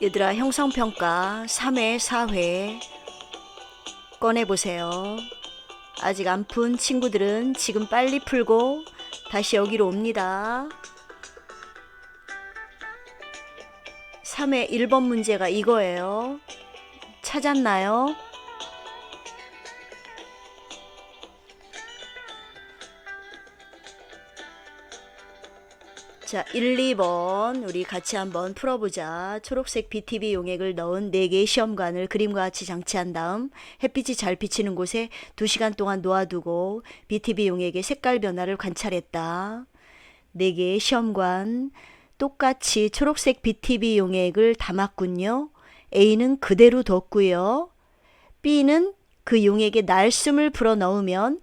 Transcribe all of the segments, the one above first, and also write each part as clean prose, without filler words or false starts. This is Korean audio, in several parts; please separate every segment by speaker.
Speaker 1: 얘들아, 형성평가 3회, 4회 꺼내보세요. 아직 안 푼 친구들은 지금 빨리 풀고 다시 여기로 옵니다. 3회 1번 문제가 이거예요. 찾았나요? 자, 1, 2번 우리 같이 한번 풀어보자. 초록색 BTB 용액을 넣은 4개의 시험관을 그림과 같이 장치한 다음 햇빛이 잘 비치는 곳에 2시간 동안 놓아두고 BTB 용액의 색깔 변화를 관찰했다. 4개의 시험관 똑같이 초록색 BTB 용액을 담았군요. A는 그대로 뒀고요. B는 그 용액에 날숨을 불어 넣으면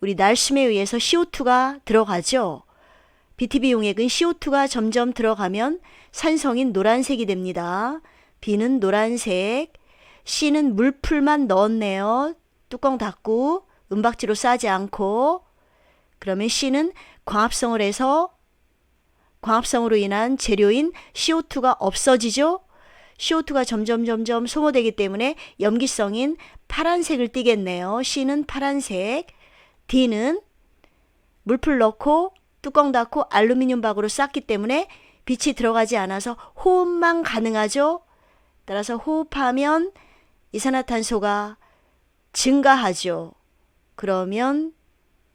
Speaker 1: 우리 날숨에 의해서 CO2가 들어가죠. BTB 용액은 CO2가 점점 들어가면 산성인 노란색이 됩니다. B는 노란색, C는 물풀만 넣었네요. 뚜껑 닫고 은박지로 싸지 않고. 그러면 C는 광합성을 해서 광합성으로 인한 재료인 CO2가 없어지죠. CO2가 점점 소모되기 때문에 염기성인 파란색을 띠겠네요. C는 파란색, D는 물풀 넣고 뚜껑 닫고 알루미늄 박으로 쌌기 때문에 빛이 들어가지 않아서 호흡만 가능하죠. 따라서 호흡하면 이산화탄소가 증가하죠. 그러면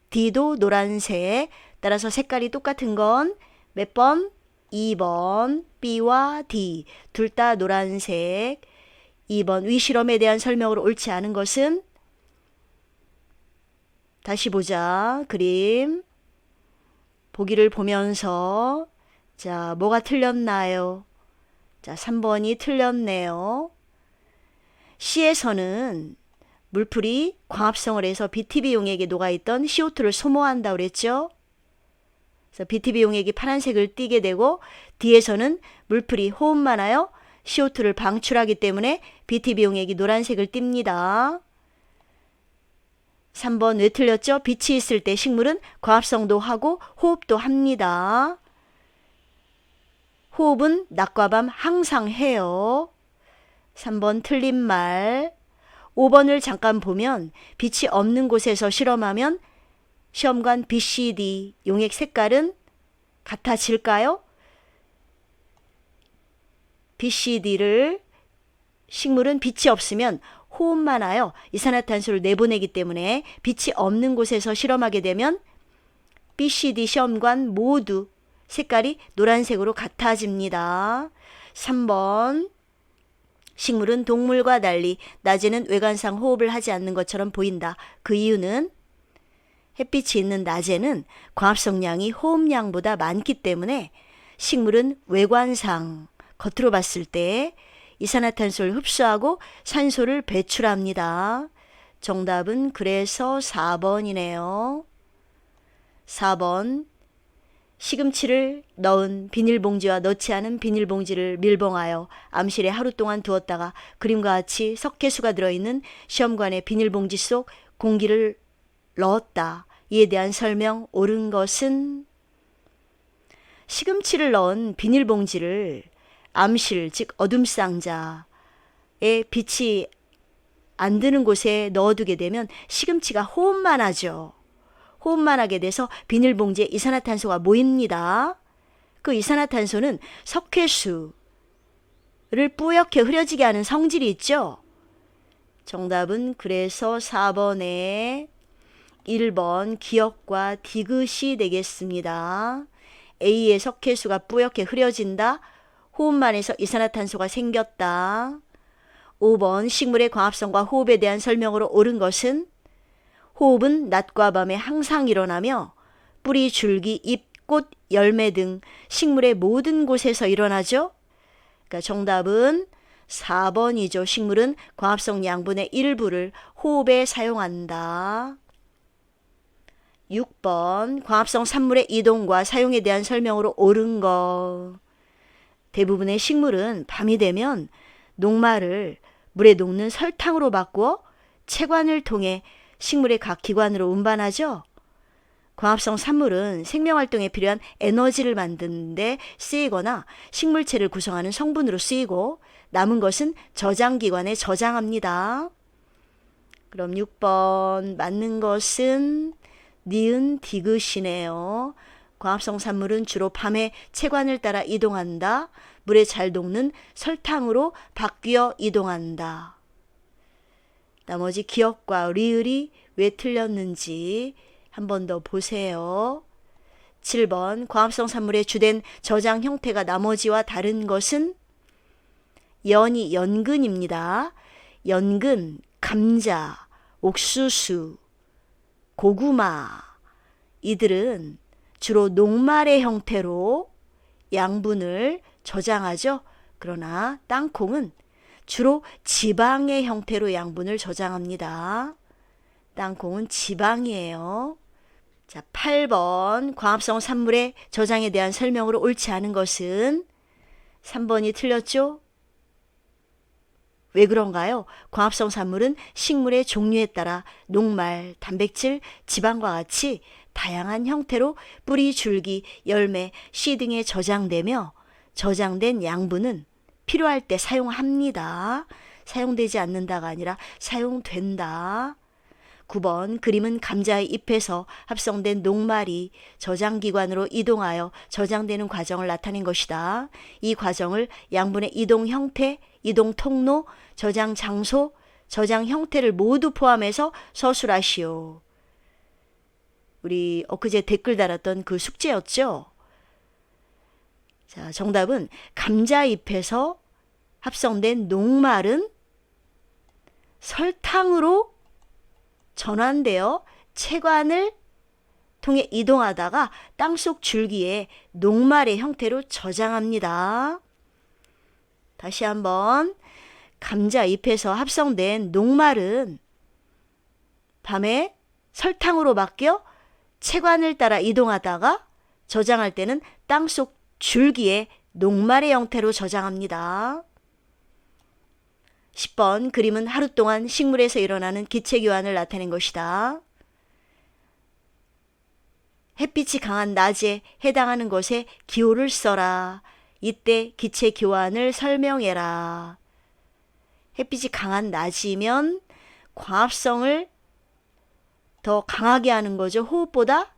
Speaker 1: D도 노란색. 따라서 색깔이 똑같은 건 몇 번? 2번 B와 D 둘 다 노란색. 2번 위실험에 대한 설명으로 옳지 않은 것은 다시 보자. 그림 보기를 보면서 자, 뭐가 틀렸나요? 자, 3번이 틀렸네요. C에서는 물풀이 광합성을 해서 BTB 용액에 녹아있던 CO2를 소모한다고 그랬죠? 그래서 BTB 용액이 파란색을 띠게 되고 D에서는 물풀이 호흡만 하여 CO2를 방출하기 때문에 BTB 용액이 노란색을 띱니다. 3번 왜 틀렸죠? 빛이 있을 때 식물은 광합성도 하고 호흡도 합니다. 호흡은 낮과 밤 항상 해요. 3번 틀린 말. 5번을 잠깐 보면 빛이 없는 곳에서 실험하면 시험관 BCD 용액 색깔은 같아질까요? BCD를 식물은 빛이 없으면 호흡만 하여 이산화탄소를 내보내기 때문에 빛이 없는 곳에서 실험하게 되면 BCD 시험관 모두 색깔이 노란색으로 같아집니다. 3번 식물은 동물과 달리 낮에는 외관상 호흡을 하지 않는 것처럼 보인다. 그 이유는 햇빛이 있는 낮에는 광합성량이 호흡량보다 많기 때문에 식물은 외관상 겉으로 봤을 때 이산화탄소를 흡수하고 산소를 배출합니다. 정답은 그래서 4번이네요. 4번 시금치를 넣은 비닐봉지와 넣지 않은 비닐봉지를 밀봉하여 암실에 하루 동안 두었다가 그림과 같이 석회수가 들어있는 시험관의 비닐봉지 속 공기를 넣었다. 이에 대한 설명 옳은 것은 시금치를 넣은 비닐봉지를 암실 즉 어둠 상자에 빛이 안 드는 곳에 넣어두게 되면 시금치가 호흡만 하죠. 호흡만 하게 돼서 비닐봉지에 이산화탄소가 모입니다. 그 이산화탄소는 석회수를 뿌옇게 흐려지게 하는 성질이 있죠. 정답은 그래서 4번에 1번 기역과 디귿이 되겠습니다. A의 석회수가 뿌옇게 흐려진다. 호흡만 해서 이산화탄소가 생겼다. 5번 식물의 광합성과 호흡에 대한 설명으로 옳은 것은 호흡은 낮과 밤에 항상 일어나며 뿌리, 줄기, 잎, 꽃, 열매 등 식물의 모든 곳에서 일어나죠. 그러니까 정답은 4번이죠. 식물은 광합성 양분의 일부를 호흡에 사용한다. 6번 광합성 산물의 이동과 사용에 대한 설명으로 옳은 것. 대부분의 식물은 밤이 되면 녹말을 물에 녹는 설탕으로 바꾸어 체관을 통해 식물의 각 기관으로 운반하죠. 광합성 산물은 생명활동에 필요한 에너지를 만드는데 쓰이거나 식물체를 구성하는 성분으로 쓰이고 남은 것은 저장기관에 저장합니다. 그럼 6번 맞는 것은 니은 디귿이네요. 광합성 산물은 주로 밤에 채관을 따라 이동한다. 물에 잘 녹는 설탕으로 바뀌어 이동한다. 나머지 기역과 리을이 왜 틀렸는지 한 번 더 보세요. 7번 광합성 산물의 주된 저장 형태가 나머지와 다른 것은 연이 연근입니다. 연근, 감자, 옥수수, 고구마 이들은 주로 녹말의 형태로 양분을 저장하죠. 그러나 땅콩은 주로 지방의 형태로 양분을 저장합니다. 땅콩은 지방이에요. 자, 8번 광합성 산물의 저장에 대한 설명으로 옳지 않은 것은 3번이 틀렸죠? 왜 그런가요? 광합성 산물은 식물의 종류에 따라 녹말, 단백질, 지방과 같이 다양한 형태로 뿌리, 줄기, 열매, 씨 등에 저장되며 저장된 양분은 필요할 때 사용합니다. 사용되지 않는다가 아니라 사용된다. 9번 그림은 감자의 잎에서 합성된 녹말이 저장기관으로 이동하여 저장되는 과정을 나타낸 것이다. 이 과정을 양분의 이동 형태, 이동 통로, 저장 장소, 저장 형태를 모두 포함해서 서술하시오. 우리 엊그제 댓글 달았던 그 숙제였죠? 자, 정답은 감자잎에서 합성된 녹말은 설탕으로 전환되어 채관을 통해 이동하다가 땅속 줄기에 녹말의 형태로 저장합니다. 다시 한번 감자잎에서 합성된 녹말은 밤에 설탕으로 바뀌어 채관을 따라 이동하다가 저장할 때는 땅속 줄기에 녹말의 형태로 저장합니다. 10번 그림은 하루 동안 식물에서 일어나는 기체교환을 나타낸 것이다. 햇빛이 강한 낮에 해당하는 것에 기호를 써라. 이때 기체교환을 설명해라. 햇빛이 강한 낮이면 광합성을 더 강하게 하는 거죠. 호흡보다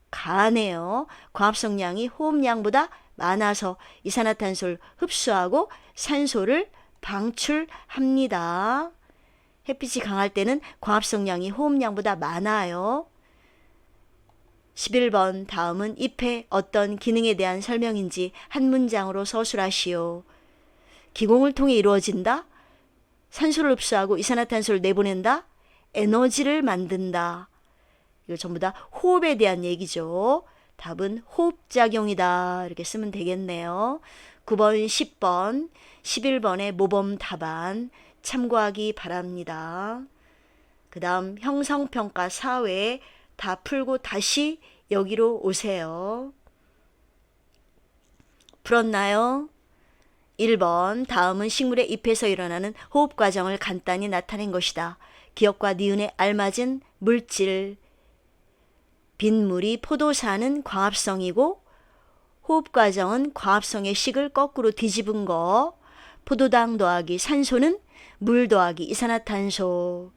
Speaker 1: 강하네요. 광합성량이 호흡량보다 많아서 이산화탄소를 흡수하고 산소를 방출합니다. 햇빛이 강할 때는 광합성량이 호흡량보다 많아요. 11번 다음은 잎의 어떤 기능에 대한 설명인지 한 문장으로 서술하시오. 기공을 통해 이루어진다. 산소를 흡수하고 이산화탄소를 내보낸다. 에너지를 만든다. 이거 전부 다 호흡에 대한 얘기죠. 답은 호흡작용이다. 이렇게 쓰면 되겠네요. 9번, 10번, 11번의 모범 답안 참고하기 바랍니다. 그 다음 형성평가 4회 다 풀고 다시 여기로 오세요. 풀었나요? 1번 다음은 식물의 잎에서 일어나는 호흡 과정을 간단히 나타낸 것이다. 기역과 니은에 알맞은 물질. 빗물이 포도사는 광합성이고 호흡 과정은 광합성의 식을 거꾸로 뒤집은 거. 포도당 더하기 산소는 물 더하기 이산화탄소.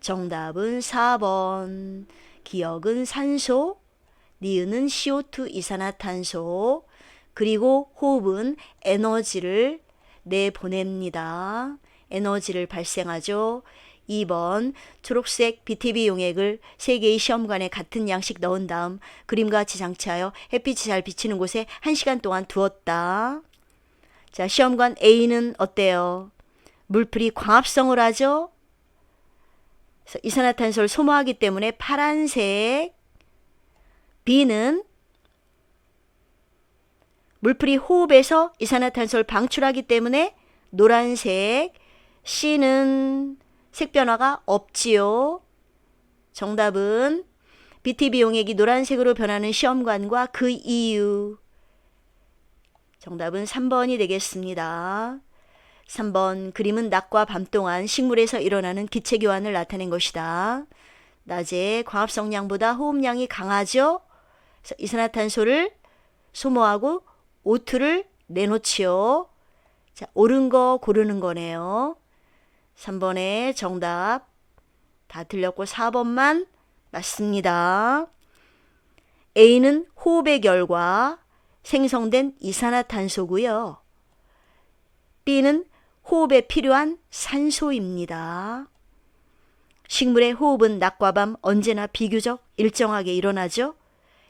Speaker 1: 정답은 4번. 기역은 산소, 니은은 CO2 이산화탄소, 그리고 호흡은 에너지를 내보냅니다. 에너지를 발생하죠. 2번 초록색 BTB 용액을 3개의 시험관에 같은 양씩 넣은 다음 그림과 같이 장치하여 햇빛이 잘 비치는 곳에 1시간 동안 두었다. 자, 시험관 A는 어때요? 물풀이 광합성을 하죠. 그래서 이산화탄소를 소모하기 때문에 파란색. B는 물풀이 호흡에서 이산화탄소를 방출하기 때문에 노란색. C는 색 변화가 없지요. 정답은 BTB 용액이 노란색으로 변하는 시험관과 그 이유. 정답은 3번이 되겠습니다. 3번 그림은 낮과 밤 동안 식물에서 일어나는 기체교환을 나타낸 것이다. 낮에 광합성량보다 호흡량이 강하죠. 그래서 이산화탄소를 소모하고 O2를 내놓지요. 자, 옳은 거 고르는 거네요. 3번의 정답 다 틀렸고 4번만 맞습니다. A는 호흡의 결과 생성된 이산화탄소고요. B는 호흡에 필요한 산소입니다. 식물의 호흡은 낮과 밤 언제나 비교적 일정하게 일어나죠.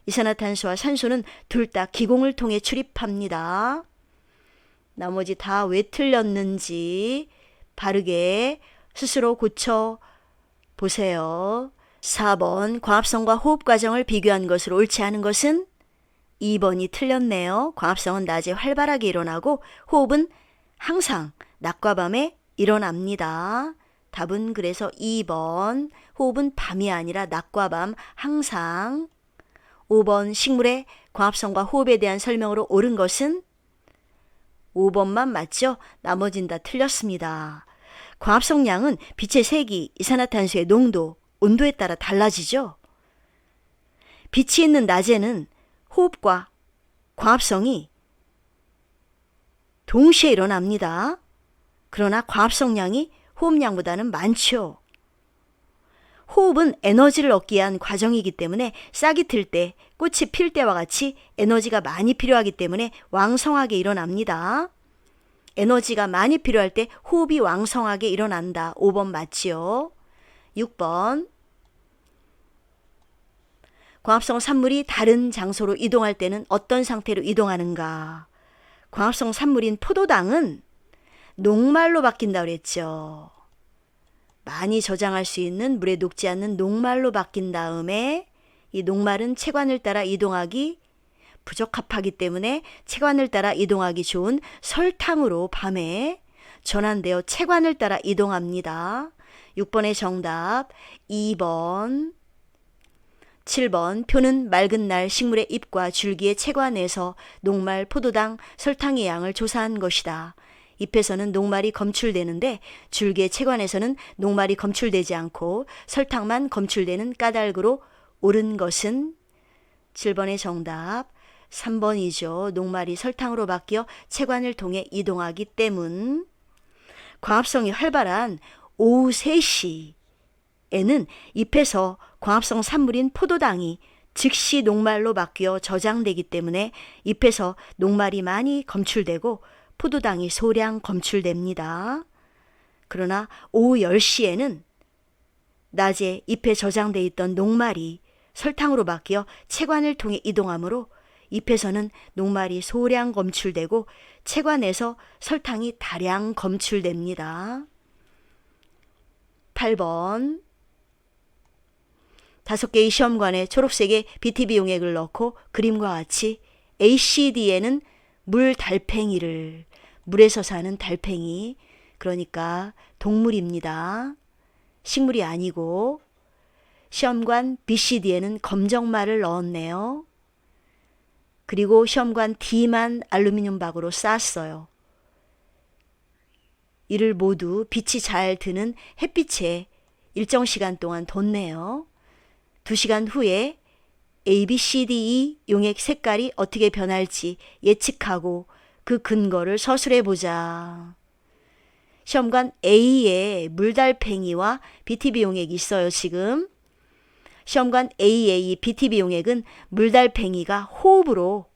Speaker 1: 이산화탄소와 산소는 둘 다 기공을 통해 출입합니다. 나머지 다 왜 틀렸는지 바르게 스스로 고쳐 보세요. 4번 광합성과 호흡 과정을 비교한 것으로 옳지 않은 것은 2번이 틀렸네요. 광합성은 낮에 활발하게 일어나고 호흡은 항상 낮과 밤에 일어납니다. 답은 그래서 2번. 호흡은 밤이 아니라 낮과 밤 항상. 5번 식물의 광합성과 호흡에 대한 설명으로 옳은 것은 5번만 맞죠? 나머진 다 틀렸습니다. 광합성량은 빛의 색이, 이산화탄소의 농도, 온도에 따라 달라지죠. 빛이 있는 낮에는 호흡과 광합성이 동시에 일어납니다. 그러나 광합성량이 호흡량보다는 많죠. 호흡은 에너지를 얻기 위한 과정이기 때문에 싹이 틀 때, 꽃이 필 때와 같이 에너지가 많이 필요하기 때문에 왕성하게 일어납니다. 에너지가 많이 필요할 때 호흡이 왕성하게 일어난다. 5번 맞지요. 6번. 광합성 산물이 다른 장소로 이동할 때는 어떤 상태로 이동하는가? 광합성 산물인 포도당은 녹말로 바뀐다고 그랬죠. 많이 저장할 수 있는 물에 녹지 않는 녹말로 바뀐 다음에 이 녹말은 체관을 따라 이동하기 부적합하기 때문에 체관을 따라 이동하기 좋은 설탕으로 밤에 전환되어 체관을 따라 이동합니다. 6번의 정답 2번. 7번 표는 맑은 날 식물의 잎과 줄기의 체관에서 녹말, 포도당, 설탕의 양을 조사한 것이다. 잎에서는 녹말이 검출되는데 줄기의 체관에서는 녹말이 검출되지 않고 설탕만 검출되는 까닭으로 옳은 것은 7번의 정답 3번이죠. 녹말이 설탕으로 바뀌어 체관을 통해 이동하기 때문. 광합성이 활발한 오후 3시에는 잎에서 광합성 산물인 포도당이 즉시 녹말로 바뀌어 저장되기 때문에 잎에서 녹말이 많이 검출되고 포도당이 소량 검출됩니다. 그러나 오후 10시에는 낮에 잎에 저장돼 있던 녹말이 설탕으로 바뀌어 체관을 통해 이동하므로 잎에서는 녹말이 소량 검출되고 체관에서 설탕이 다량 검출됩니다. 8번. 5개의 시험관에 초록색의 BTB 용액을 넣고 그림과 같이 ACD에는 물 달팽이를, 물에서 사는 달팽이, 그러니까 동물입니다. 식물이 아니고, 시험관 BCD에는 검정말을 넣었네요. 그리고 시험관 D만 알루미늄 박으로 쌌어요. 이를 모두 빛이 잘 드는 햇빛에 일정 시간 동안 뒀네요. 2시간 후에 A, B, C, D, E 용액 색깔이 어떻게 변할지 예측하고 그 근거를 서술해보자. 시험관 A에 물달팽이와 BTB 용액이 있어요, 지금. 시험관 A의 BTB 용액은 물달팽이가 호흡으로,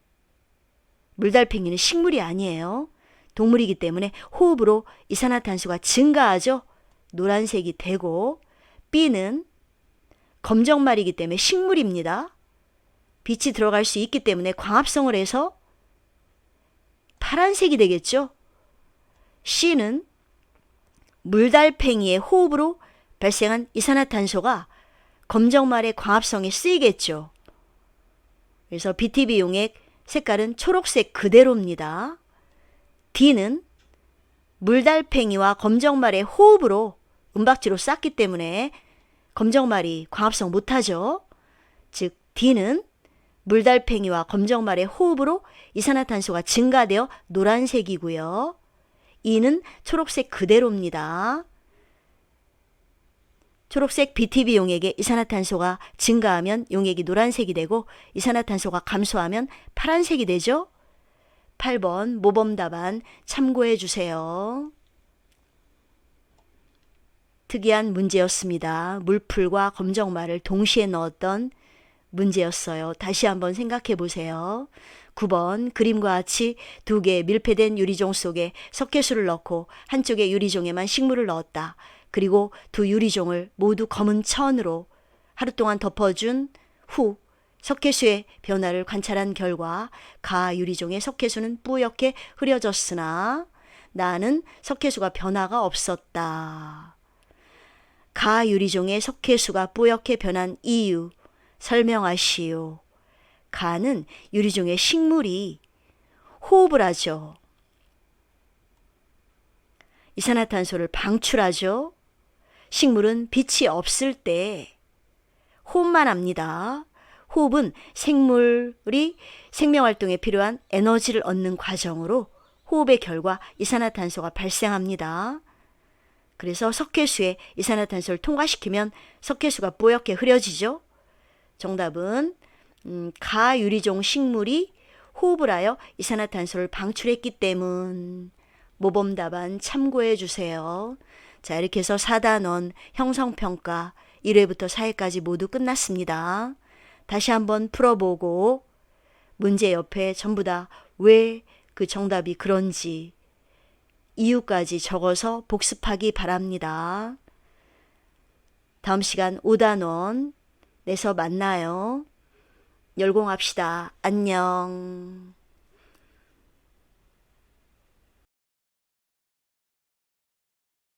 Speaker 1: 물달팽이는 식물이 아니에요. 동물이기 때문에 호흡으로 이산화탄소가 증가하죠. 노란색이 되고, B는 검정말이기 때문에 식물입니다. 빛이 들어갈 수 있기 때문에 광합성을 해서 파란색이 되겠죠. C는 물달팽이의 호흡으로 발생한 이산화탄소가 검정말의 광합성에 쓰이겠죠. 그래서 BTB 용액 색깔은 초록색 그대로입니다. D는 물달팽이와 검정말의 호흡으로 은박지로 쌌기 때문에 검정말이 광합성 못하죠. 즉 D는 물달팽이와 검정말의 호흡으로 이산화탄소가 증가되어 노란색이고요. E는 초록색 그대로입니다. 초록색 BTB 용액에 이산화탄소가 증가하면 용액이 노란색이 되고 이산화탄소가 감소하면 파란색이 되죠? 8번 모범 답안 참고해 주세요. 특이한 문제였습니다. 물풀과 검정말을 동시에 넣었던 문제였어요. 다시 한번 생각해 보세요. 9번 그림과 같이 두 개의 밀폐된 유리종 속에 석회수를 넣고 한쪽의 유리종에만 식물을 넣었다. 그리고 두 유리종을 모두 검은 천으로 하루 동안 덮어준 후 석회수의 변화를 관찰한 결과 가 유리종의 석회수는 뿌옇게 흐려졌으나 나는 석회수가 변화가 없었다. 가 유리종의 석회수가 뿌옇게 변한 이유 설명하시오. 가는 유리종의 식물이 호흡을 하죠. 이산화탄소를 방출하죠. 식물은 빛이 없을 때 호흡만 합니다. 호흡은 생물이 생명활동에 필요한 에너지를 얻는 과정으로 호흡의 결과 이산화탄소가 발생합니다. 그래서 석회수에 이산화탄소를 통과시키면 석회수가 뿌옇게 흐려지죠. 정답은 가유리종 식물이 호흡을 하여 이산화탄소를 방출했기 때문. 모범 답안 참고해 주세요. 자, 이렇게 해서 4단원 형성평가 1회부터 4회까지 모두 끝났습니다. 다시 한번 풀어보고 문제 옆에 전부 다 왜 그 정답이 그런지 이유까지 적어서 복습하기 바랍니다. 다음 시간 5단원 내서 만나요. 열공합시다. 안녕.